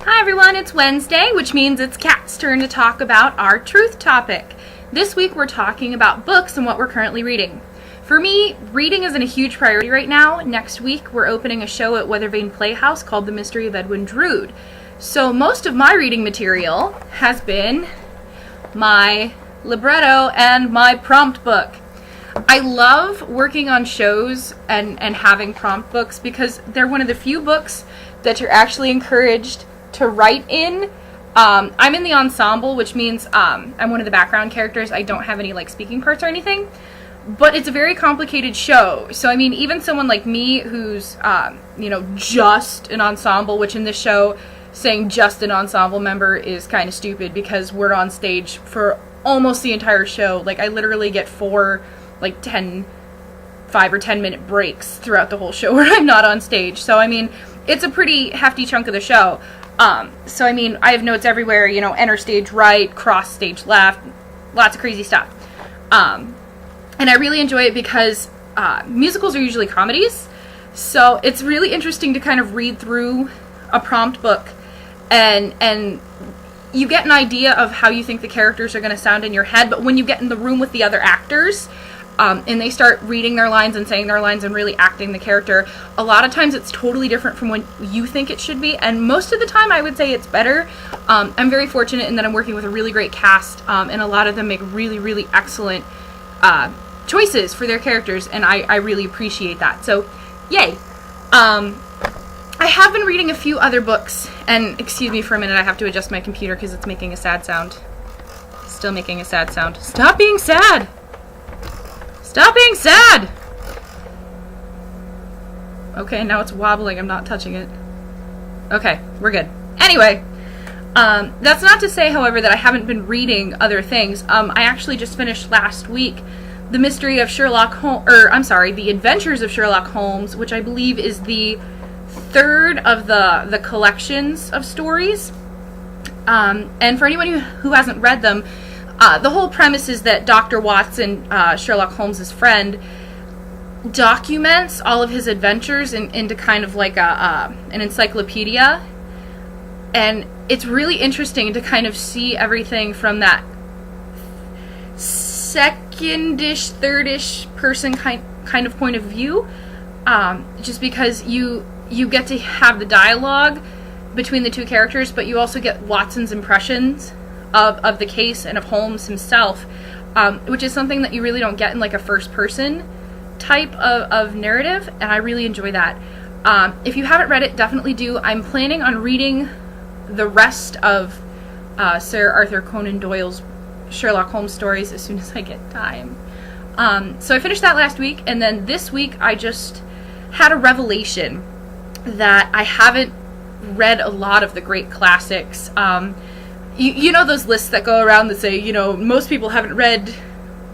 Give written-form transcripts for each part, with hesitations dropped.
Hi everyone, it's Wednesday, which means it's Kat's turn to talk about our truth topic. This week we're talking about books and what we're currently reading. For me, reading isn't a huge priority right now. Next week we're opening a show at Weathervane Playhouse called The Mystery of Edwin Drood. So most of my reading material has been my libretto and my prompt book. I love working on shows and having prompt books because they're one of the few books that you're actually encouraged to write in. I'm in the ensemble, which means I'm one of the background characters. I don't have any speaking parts or anything, but it's a very complicated show. So I mean, even someone like me who's just an ensemble, which in this show saying just an ensemble member is kind of stupid because we're on stage for almost the entire show. I literally get 5 or 10 minute breaks throughout the whole show where I'm not on stage. So I mean, it's a pretty hefty chunk of the show. So I mean, I have notes everywhere, enter stage right, cross stage left, lots of crazy stuff. And I really enjoy it because musicals are usually comedies, so it's really interesting to kind of read through a prompt book and you get an idea of how you think the characters are going to sound in your head, but when you get in the room with the other actors, and they start reading their lines and saying their lines and really acting the character, a lot of times it's totally different from what you think it should be, and most of the time I would say it's better. I'm very fortunate in that I'm working with a really great cast, and a lot of them make really, really excellent choices for their characters, and I really appreciate that. So, yay! I have been reading a few other books, and excuse me for a minute, I have to adjust my computer because it's making a sad sound. Still making a sad sound. Stop being sad! Stop being sad! Okay, now it's wobbling. I'm not touching it. Okay, we're good. Anyway, that's not to say, however, that I haven't been reading other things. I actually just finished last week The Mystery of Sherlock Holmes, The Adventures of Sherlock Holmes, which I believe is the third of the collections of stories. And for anyone who hasn't read them, the whole premise is that Dr. Watson, Sherlock Holmes' friend, documents all of his adventures into kind of like an encyclopedia, and it's really interesting to kind of see everything from that secondish, thirdish person kind of point of view, just because you get to have the dialogue between the two characters, but you also get Watson's impressions of the case and of Holmes himself, which is something that you really don't get in a first-person type of narrative, and I really enjoy that. If you haven't read it, definitely do. I'm planning on reading the rest of Sir Arthur Conan Doyle's Sherlock Holmes stories as soon as I get time. So I finished that last week, and then this week I just had a revelation that I haven't read a lot of the great classics. You know those lists that go around that say, most people haven't read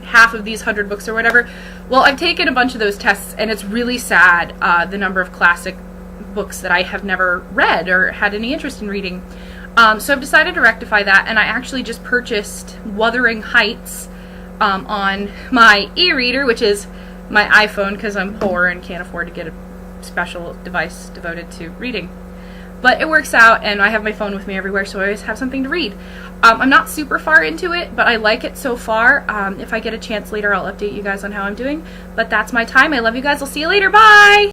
half of these 100 books or whatever? Well, I've taken a bunch of those tests, and it's really sad, the number of classic books that I have never read or had any interest in reading. So I've decided to rectify that, and I actually just purchased Wuthering Heights on my e-reader, which is my iPhone, because I'm poor and can't afford to get a special device devoted to reading. But it works out, and I have my phone with me everywhere, so I always have something to read. I'm not super far into it, but I like it so far. If I get a chance later, I'll update you guys on how I'm doing. But that's my time. I love you guys. I'll see you later. Bye!